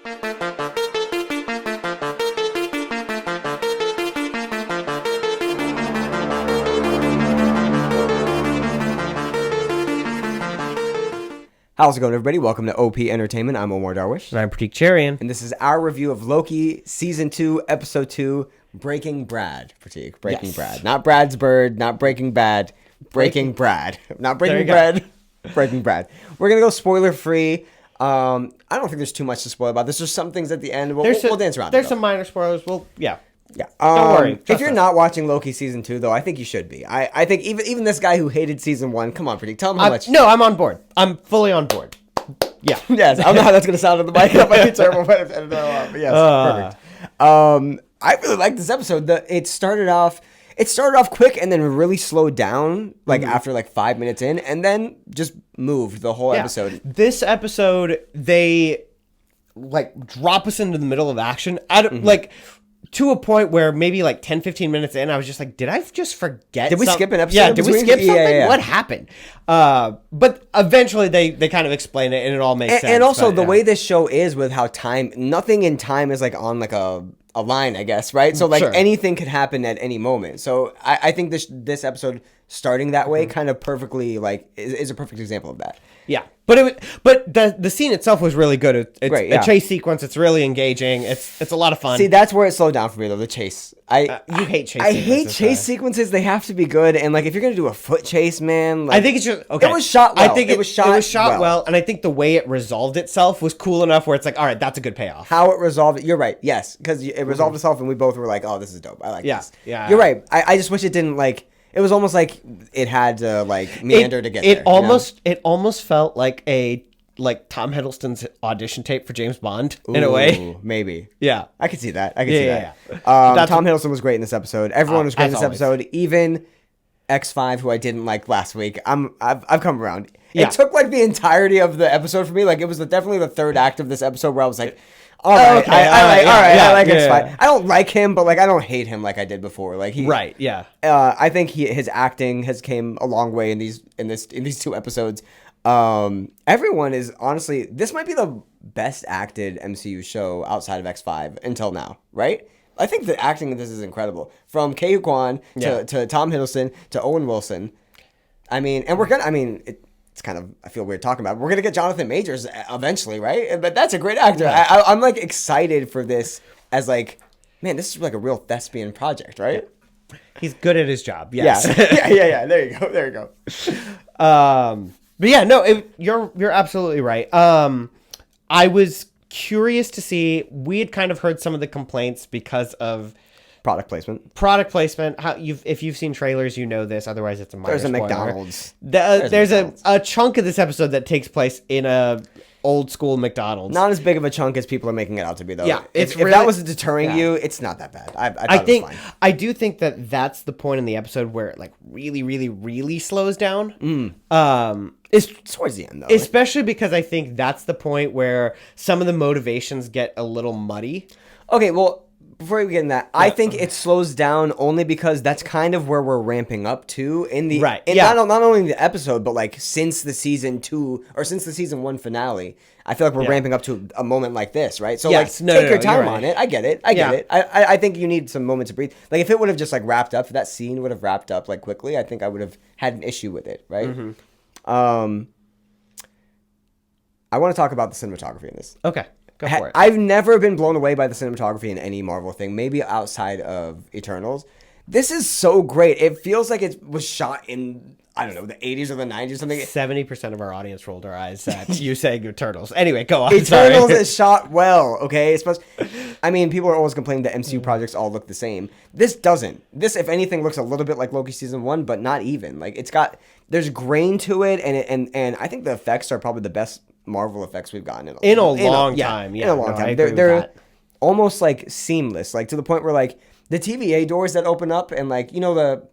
How's it going, everybody? Welcome to OP Entertainment. I'm Omar Darwish. And I'm Pratik Cherian. And this is our review of Loki Season 2, Episode 2, Breaking Brad. Pratik, Breaking Brad. Not Brad's Bird, not Breaking Bad. Breaking Brad. Not Breaking Bread. Breaking Brad. We're going to go spoiler-free. I don't think there's too much to spoil about this. There's some things at the end. We'll dance around. There's some minor spoilers. Yeah. Don't worry. If you're not watching Loki Season 2, though, I think you should be. I think even this guy who hated Season 1, come on, Pratik, tell him how much. No, I'm on board. I'm fully on board. Yeah. Yes, I don't know how that's going to sound on the mic. That might be terrible, but yes, perfect. I really like this episode. It started off quick and then really slowed down, after 5 minutes in, and then just moved the whole episode. This episode, they drop us into the middle of action. To a point where maybe 10, 15 minutes in, I was just like, did I just forget Did we skip an episode? Yeah, did we skip something? Yeah. What happened? But eventually they kind of explain it and it all makes sense. And also the way this show is with how nothing in time is on a line, I guess, right? So anything could happen at any moment. So I think this episode starting that way kind of perfectly is a perfect example of that. Yeah. But the scene itself was really good. It's great, a chase sequence. It's really engaging. It's a lot of fun. See, that's where it slowed down for me, though, the chase. You hate chase sequences. I hate chase sequences. They have to be good. And, if you're going to do a foot chase, man. I think it's just... Okay. It was shot well. I think it was shot well. And I think the way it resolved itself was cool enough where it's all right, that's a good payoff. How it resolved it. You're right. Yes. Because it resolved itself and we both were like, oh, this is dope. I like this. Yeah. You're right. I just wish it didn't, it was almost like it had to, meander to get there. It almost felt like Tom Hiddleston's audition tape for James Bond in a way. Maybe. Yeah. I could see that. Yeah. Tom Hiddleston was great in this episode. Everyone was great in this episode. Even X5, who I didn't like last week. I've come around. Yeah. It took the entirety of the episode for me. It was definitely the third act of this episode where I was like, all right, I like X5. I don't like him, but I don't hate him like I did before. Right, yeah. I think his acting has came a long way in these two episodes. Everyone is honestly, this might be the best acted MCU show outside of X5 until now, right? I think the acting in this is incredible. From Ke Kwan to Tom Hiddleston to Owen Wilson. It's kind of, I feel weird talking about it. We're going to get Jonathan Majors eventually, right? But that's a great actor. Yeah. I'm excited for this as man, this is a real thespian project, right? He's good at his job. Yes. Yeah. There you go. But yeah, no, you're absolutely right. I was curious to see, we had kind of heard some of the complaints because of product placement. If you've seen trailers, you know this. Otherwise, it's a minor There's a spoiler. McDonald's. There's a chunk of this episode that takes place in a old school McDonald's. Not as big of a chunk as people are making it out to be, though. Yeah, if that was deterring you, it's not that bad. I do think that that's the point in the episode where it really, really, really slows down. It's towards the end, though. Especially because I think that's the point where some of the motivations get a little muddy. Okay, well, before we get in that, I think it slows down only because that's kind of where we're ramping up to in the not only in the episode, but since the season 2 or since the season 1 finale, I feel like we're ramping up to a moment like this, right? So take your time on it. I get it. I think you need some moment to breathe. If it would have just wrapped up, if that scene would have wrapped up quickly, I think I would have had an issue with it, right? Mm-hmm. I want to talk about the cinematography in this. Okay. Go for it. I've never been blown away by the cinematography in any Marvel thing, maybe outside of Eternals. This is so great. It feels like it was shot in, I don't know, the 80s or the 90s or something. 70% of our audience rolled their eyes at you saying Eternals. Anyway, go on. Eternals is shot well, okay? People are always complaining that MCU projects all look the same. This doesn't. This, if anything, looks a little bit like Loki Season 1, but not even. There's grain to it, and I think the effects are probably the best Marvel effects we've gotten in a long time. Yeah, in a long time. They're almost seamless, to the point where the TVA doors that open up and I don't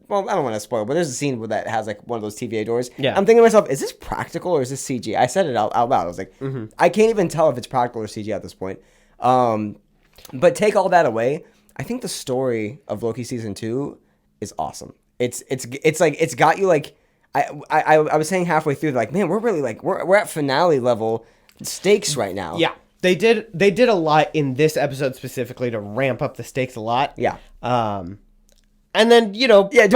want to spoil, but there's a scene that has one of those TVA doors. Yeah. I'm thinking to myself, is this practical or is this CG? I said it out loud. I was like, I can't even tell if it's practical or CG at this point. But take all that away, I think the story of Loki Season 2 is awesome. It's got you I was saying halfway through, man, we're really we're at finale level stakes right now. Yeah. They did a lot in this episode specifically to ramp up the stakes a lot. Yeah. And then, go ahead.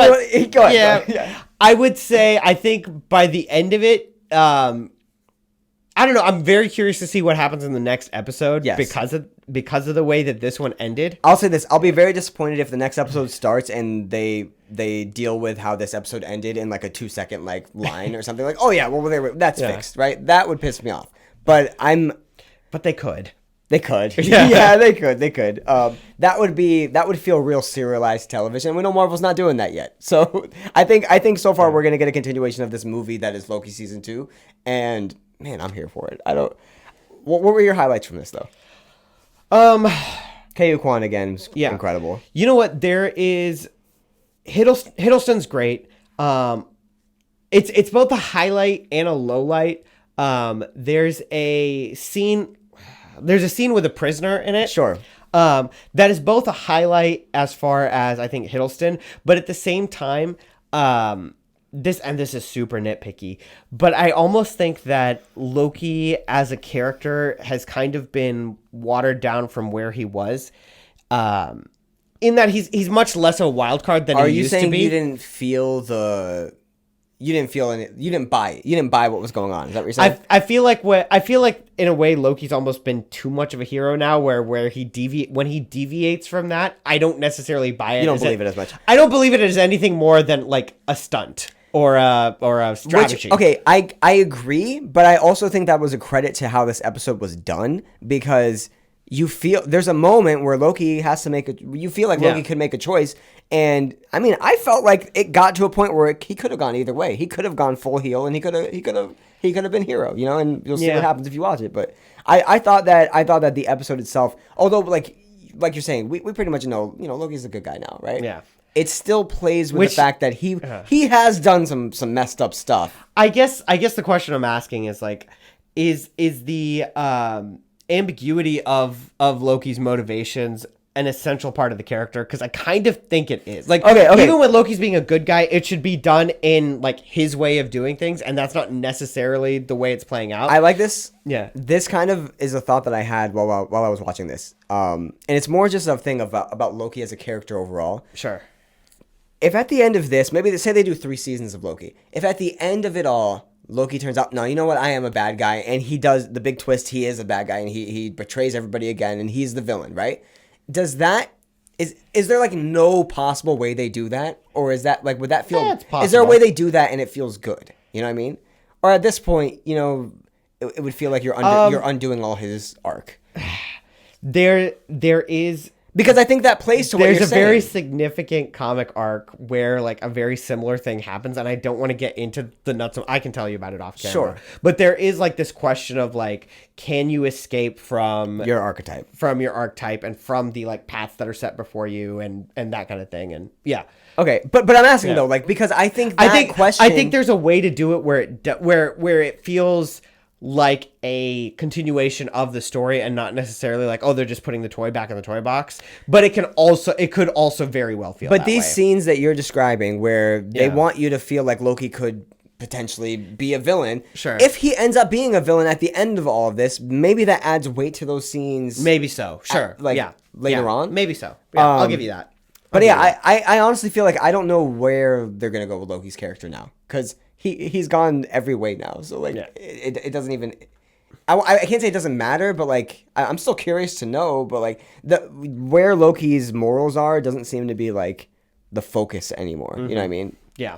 Yeah. I would say, I think by the end of it, I don't know. I'm very curious to see what happens in the next episode. Yes. Because of the way that this one ended. I'll say this. I'll be very disappointed if the next episode starts and they deal with how this episode ended in like a 2-second like line or something like, oh yeah, well that's fixed, right? That would piss me off. But they could. They could. Yeah, they could. That would feel real serialized television. We know Marvel's not doing that yet. So I think so far we're gonna get a continuation of this movie that is Loki season 2, and man, I'm here for it. What were your highlights from this though? K.U. Kwan again, incredible. You know what? There is Hiddleston's great. It's both a highlight and a low light. There's a scene with a prisoner in it. Sure. That is both a highlight as far as I think Hiddleston, but at the same time, this is super nitpicky, but I almost think that Loki as a character has kind of been watered down from where he was. In that he's much less a wild card than he used to be. Are you saying you didn't feel you didn't buy what was going on? Is that what you're saying? I feel like in a way Loki's almost been too much of a hero now, where when he deviates from that, I don't necessarily buy it. You don't believe it as much. I don't believe it as anything more than like a stunt or a strategy. I agree, but I also think that was a credit to how this episode was done, because you feel there's a moment where Loki has to Loki could make a choice. And I mean, I felt like it got to a point where he could have gone either way. He could have gone full heel, and he could have been hero, and you'll see what happens if you watch it. But I thought that the episode itself, although like you're saying, we pretty much know, Loki's a good guy now, right? Yeah. It still plays with the fact that he has done some messed up stuff. I guess the question I'm asking is like, is the ambiguity of Loki's motivations an essential part of the character? Because I kind of think it is. Like, okay. Even when Loki's being a good guy, it should be done in like his way of doing things, and that's not necessarily the way it's playing out. I like this. Yeah, this kind of is a thought that I had while I was watching this. And it's more just a thing about Loki as a character overall. Sure. If at the end of this, maybe say they do 3 seasons of Loki. If at the end of it all, Loki turns out, no, you know what? I am a bad guy, and he does the big twist. He is a bad guy, and he betrays everybody again, and he's the villain, right? Is there like no possible way they do that, or is that like, would that feel? Yeah, it's possible. Is there a way they do that and it feels good? You know what I mean? Or at this point, it would feel like you're undoing all his arc. There is. Because I think that plays to what you're saying. There's a very significant comic arc where like a very similar thing happens, and I don't want to get into the nuts. I can tell you about it off camera. Sure. But there is like this question of like, can you escape from your archetype, and from the like paths that are set before you, and that kind of thing, and yeah. Okay, but I'm asking though, like, because I think there's a way to do it where it feels like a continuation of the story, and not necessarily like, oh, they're just putting the toy back in the toy box. But it could also very well feel. But these scenes that you're describing, where they want you to feel like Loki could potentially be a villain. Sure. If he ends up being a villain at the end of all of this, maybe that adds weight to those scenes. Maybe so. Sure. Later on. Maybe so. Yeah, I'll give you that. But I honestly feel like I don't know where they're gonna go with Loki's character now, because he's gone every way now. So like it doesn't even. I can't say it doesn't matter, but like I'm still curious to know. But like where Loki's morals are doesn't seem to be like the focus anymore. Mm-hmm. You know what I mean? Yeah.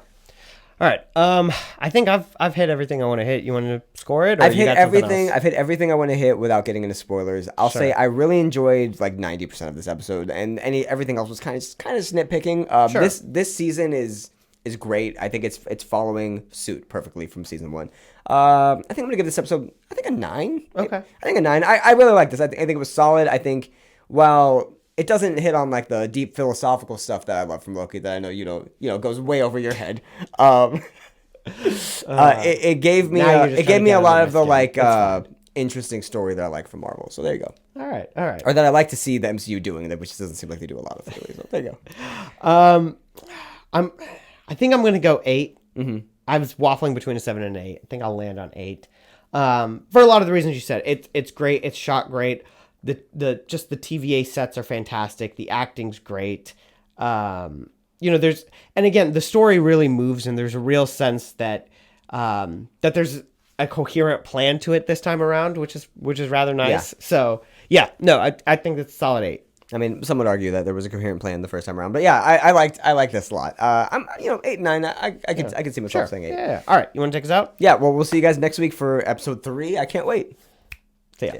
All right. I think I've hit everything I want to hit. You want to score it? Or I've hit everything. I've hit everything I want to hit without getting into spoilers. I'll say I really enjoyed like 90% of this episode, and everything else was kind of nitpicking. Sure. This season is great. I think it's following suit perfectly from season 1. I think I'm gonna give this episode a 9. Okay. I think a 9. I really like this. I think it was solid. I think while it doesn't hit on like the deep philosophical stuff that I love from Loki that I know goes way over your head. It gave me a lot of the like interesting story that I like from Marvel. So there you go. All right. Or that I like to see the MCU doing, which doesn't seem like they do a lot of lately. So there you go. I think I'm gonna go 8. Mm-hmm. I was waffling between a 7 and an 8. I think I'll land on 8. For a lot of the reasons you said. It's great. It's shot great. The just the TVA sets are fantastic. The acting's great. There's, and again, the story really moves, and there's a real sense that that there's a coherent plan to it this time around, which is rather nice. Yeah. So yeah, no, I think it's a solid 8. I mean, some would argue that there was a coherent plan the first time around, but yeah, I like this a lot. I'm 8 and 9. I could see myself saying 8. Yeah. All right, you want to take us out? Yeah. Well, we'll see you guys next week for episode 3. I can't wait. See ya.